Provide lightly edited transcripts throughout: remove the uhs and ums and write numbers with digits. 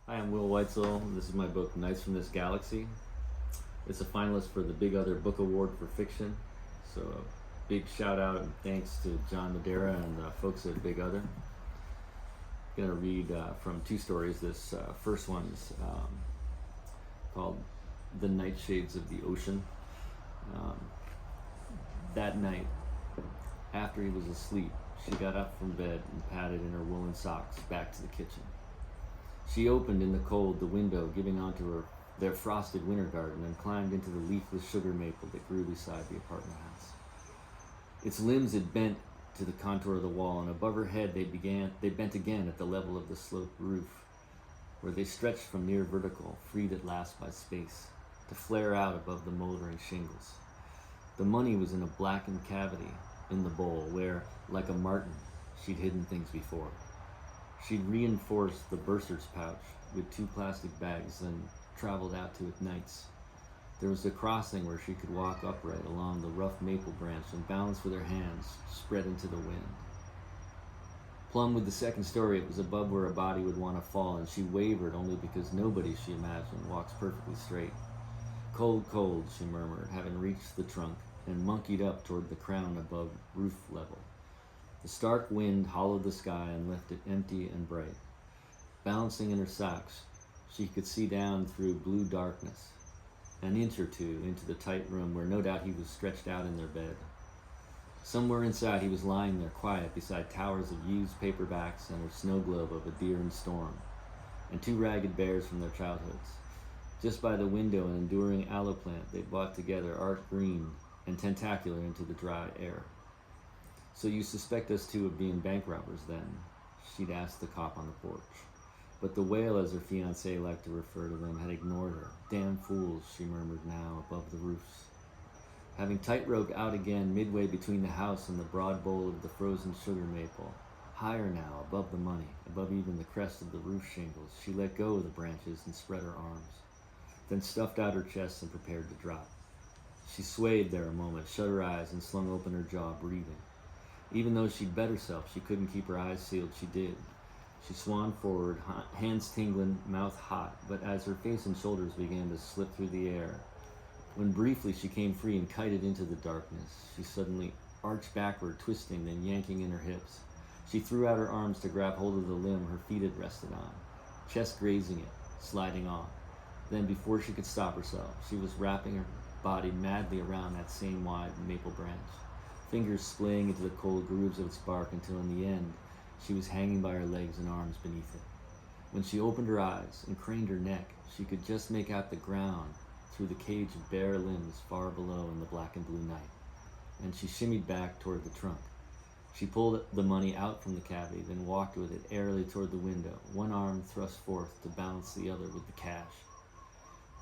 Hi, I'm Wil Weitzel. This is my book, Nights from This Galaxy. It's a finalist for the Big Other Book Award for Fiction. So a big shout out and thanks to John Madera and the folks at Big Other. I'm going to read from two stories. This first one's called The Nightshades of the Ocean. That night, after he was asleep, she got up from bed and padded in her woolen socks back to the kitchen. She opened in the cold the window giving onto their frosted winter garden and climbed into the leafless sugar maple that grew beside the apartment house. Its limbs had bent to the contour of the wall, and above her head they bent again at the level of the sloped roof, where they stretched from near vertical, freed at last by space, to flare out above the moldering shingles. The money was in a blackened cavity in the bowl where, like a martin, she'd hidden things before. She'd reinforced the bursar's pouch with 2 plastic bags and traveled out to it nights. There was a crossing where she could walk upright along the rough maple branch and balance with her hands spread into the wind. Plumb with the second story, it was above where a body would want to fall, and she wavered only because nobody, she imagined, walks perfectly straight. Cold, cold, she murmured, having reached the trunk and monkeyed up toward the crown above roof level. The stark wind hollowed the sky and left it empty and bright. Balancing in her socks, she could see down through blue darkness, an inch or two into the tight room where no doubt he was stretched out in their bed. Somewhere inside he was lying there quiet beside towers of used paperbacks and her snow globe of a deer in storm, and 2 ragged bears from their childhoods. Just by the window, an enduring aloe plant they bought together, art green and tentacular into the dry air. "So you suspect us two of being bank robbers, then?" she'd asked the cop on the porch. But the whale, as her fiancé liked to refer to them, had ignored her. "Damn fools," she murmured now, above the roofs. Having tight-roped out again midway between the house and the broad bowl of the frozen sugar maple, higher now, above the money, above even the crest of the roof shingles, she let go of the branches and spread her arms, then stuffed out her chest and prepared to drop. She swayed there a moment, shut her eyes, and slung open her jaw, breathing. Even though she'd bet herself she couldn't keep her eyes sealed, she did. She swung forward, hands tingling, mouth hot, but as her face and shoulders began to slip through the air, when briefly she came free and kited into the darkness, she suddenly arched backward, twisting, then yanking in her hips. She threw out her arms to grab hold of the limb her feet had rested on, chest grazing it, sliding off. Then, before she could stop herself, she was wrapping her body madly around that same wide maple branch, fingers splaying into the cold grooves of its bark until in the end she was hanging by her legs and arms beneath it. When she opened her eyes and craned her neck, she could just make out the ground through the cage of bare limbs far below in the black and blue night, and she shimmied back toward the trunk. She pulled the money out from the cavity, then walked with it airily toward the window, one arm thrust forth to balance the other with the cash.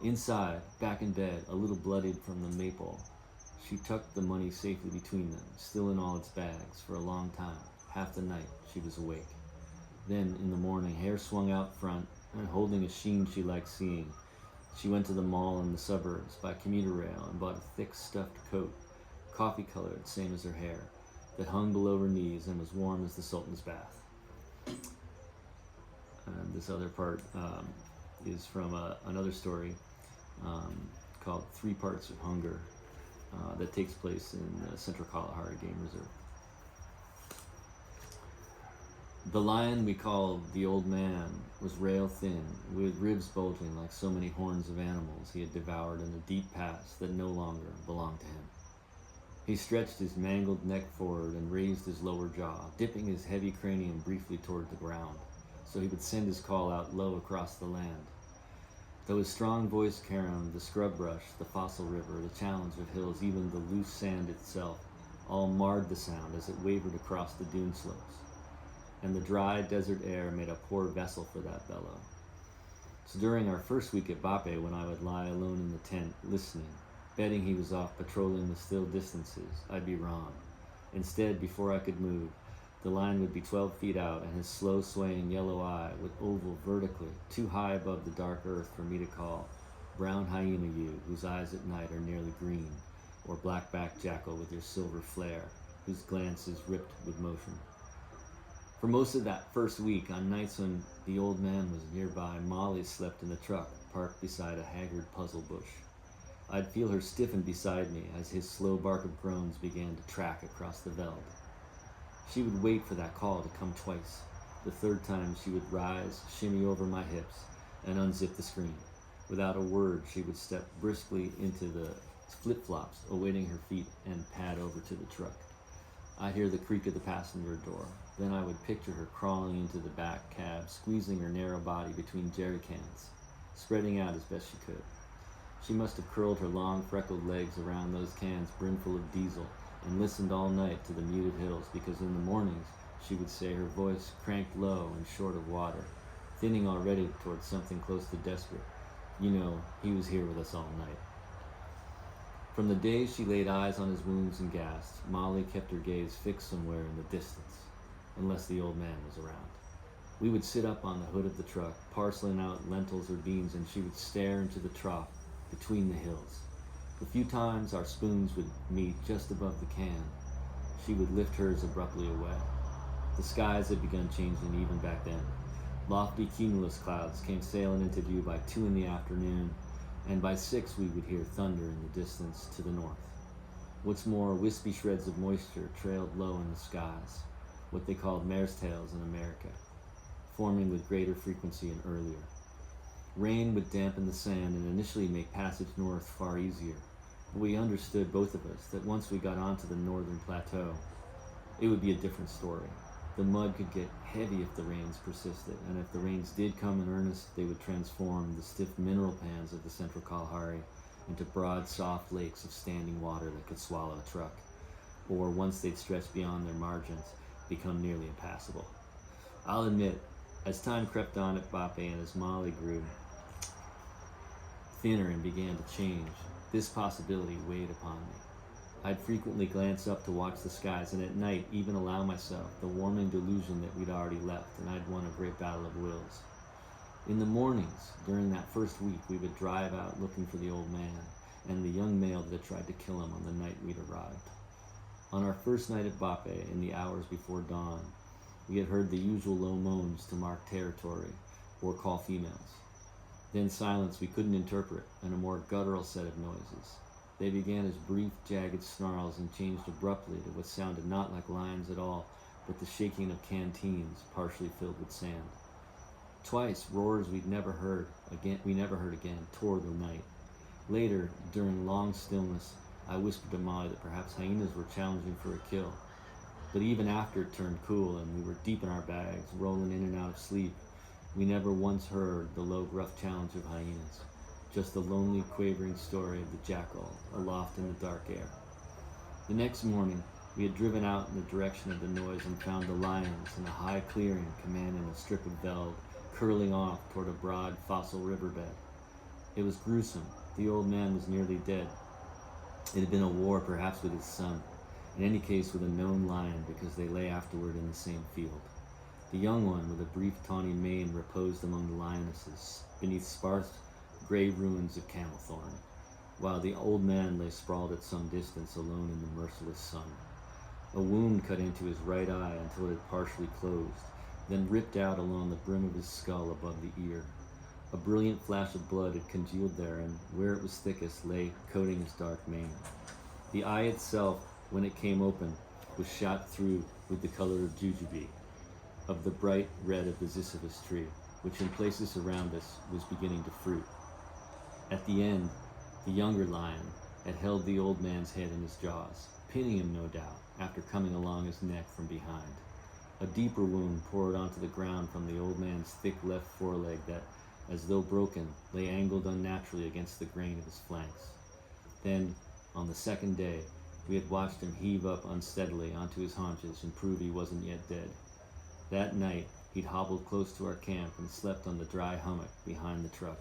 Inside, back in bed, a little bloodied from the maple, she tucked the money safely between them, still in all its bags, for a long time. Half the night she was awake. Then, in the morning, hair swung out front, and holding a sheen she liked seeing, she went to the mall in the suburbs by commuter rail and bought a thick stuffed coat, coffee-colored, same as her hair, that hung below her knees and was warm as the Sultan's bath. And this other part is from another story called 3 Parts of Hunger that takes place in the Central Kalahari Game Reserve. The lion we called the Old Man was rail thin, with ribs bulging like so many horns of animals he had devoured in a deep past that no longer belonged to him. He stretched his mangled neck forward and raised his lower jaw, dipping his heavy cranium briefly toward the ground, so he would send his call out low across the land. Though his strong voice caromed, the scrub brush, the fossil river, the challenge of hills, even the loose sand itself, all marred the sound as it wavered across the dune slopes, and the dry desert air made a poor vessel for that bellow. So during our first week at Bape, when I would lie alone in the tent, listening, betting he was off patrolling the still distances, I'd be wrong. Instead, before I could move, the lion would be 12 feet out, and his slow swaying yellow eye would oval vertically, too high above the dark earth for me to call brown hyena you, whose eyes at night are nearly green, or black-backed jackal with your silver flare, whose glance is ripped with motion. For most of that first week, on nights when the old man was nearby, Molly slept in the truck, parked beside a haggard puzzle bush. I'd feel her stiffen beside me as his slow bark of groans began to track across the veld. She would wait for that call to come twice. The third time she would rise, shimmy over my hips, and unzip the screen. Without a word, she would step briskly into the flip-flops, awaiting her feet, and pad over to the truck. I'd hear the creak of the passenger door. Then I would picture her crawling into the back cab, squeezing her narrow body between jerry cans, spreading out as best she could. She must have curled her long, freckled legs around those cans brimful of diesel and listened all night to the muted hills, because in the mornings, she would say, her voice cranked low and short of water, thinning already towards something close to desperate. You know, he was here with us all night. From the days she laid eyes on his wounds and gasped, Molly kept her gaze fixed somewhere in the distance, unless the old man was around. We would sit up on the hood of the truck, parceling out lentils or beans, and she would stare into the trough between the hills. The few times our spoons would meet just above the can, she would lift hers abruptly away. The skies had begun changing even back then. Lofty cumulus clouds came sailing into view by 2 in the afternoon, and by 6 we would hear thunder in the distance to the north. What's more, wispy shreds of moisture trailed low in the skies, what they called mare's tails in America, forming with greater frequency and earlier. Rain would dampen the sand and initially make passage north far easier, but we understood, both of us, that once we got onto the northern plateau, it would be a different story. The mud could get heavy if the rains persisted, and if the rains did come in earnest, they would transform the stiff mineral pans of the central Kalahari into broad, soft lakes of standing water that could swallow a truck, or once they'd stretched beyond their margins, become nearly impassable. I'll admit, as time crept on at Bape and as Molly grew thinner and began to change, this possibility weighed upon me. I'd frequently glance up to watch the skies, and at night even allow myself the warming delusion that we'd already left and I'd won a great battle of wills. In the mornings, during that first week, we would drive out looking for the old man and the young male that had tried to kill him on the night we'd arrived. On our first night at Bape, in the hours before dawn, we had heard the usual low moans to mark territory or call females. Then silence we couldn't interpret, and a more guttural set of noises. They began as brief, jagged snarls and changed abruptly to what sounded not like lions at all, but the shaking of canteens partially filled with sand. Twice, roars we never heard again tore the night. Later, during long stillness, I whispered to Molly that perhaps hyenas were challenging for a kill. But even after it turned cool and we were deep in our bags, rolling in and out of sleep, we never once heard the low, gruff challenge of hyenas. Just the lonely, quavering story of the jackal aloft in the dark air. The next morning, we had driven out in the direction of the noise and found the lions in a high clearing commanding a strip of veld curling off toward a broad fossil riverbed. It was gruesome. The old man was nearly dead. It had been a war, perhaps with his son, in any case with a known lion, because they lay afterward in the same field. The young one, with a brief tawny mane, reposed among the lionesses, beneath sparse gray ruins of camel thorn, while the old man lay sprawled at some distance, alone in the merciless sun. A wound cut into his right eye until it had partially closed, then ripped out along the brim of his skull above the ear. A brilliant flash of blood had congealed there, and where it was thickest lay coating his dark mane. The eye itself, when it came open, was shot through with the color of jujube, of the bright red of the ziziphus tree, which in places around us was beginning to fruit. At the end, the younger lion had held the old man's head in his jaws, pinning him no doubt, after coming along his neck from behind. A deeper wound poured onto the ground from the old man's thick left foreleg that, as though broken, lay angled unnaturally against the grain of his flanks. Then, on the second day, we had watched him heave up unsteadily onto his haunches and prove he wasn't yet dead. That night, he'd hobbled close to our camp and slept on the dry hummock behind the truck.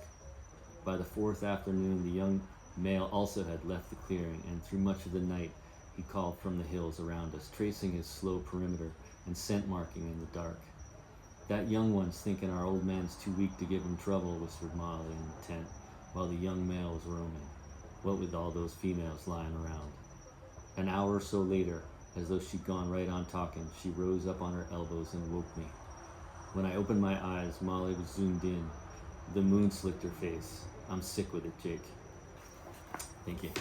By the fourth afternoon, the young male also had left the clearing, and through much of the night, he called from the hills around us, tracing his slow perimeter and scent marking in the dark. That young one's thinking our old man's too weak to give him trouble, whispered Molly in the tent, while the young male was roaming, what with all those females lying around. An hour or so later, As though she'd gone right on talking, she rose up on her elbows and woke me. When I opened my eyes, Molly was zoomed in. The moon slicked her face. I'm sick with it, Jake. Thank you.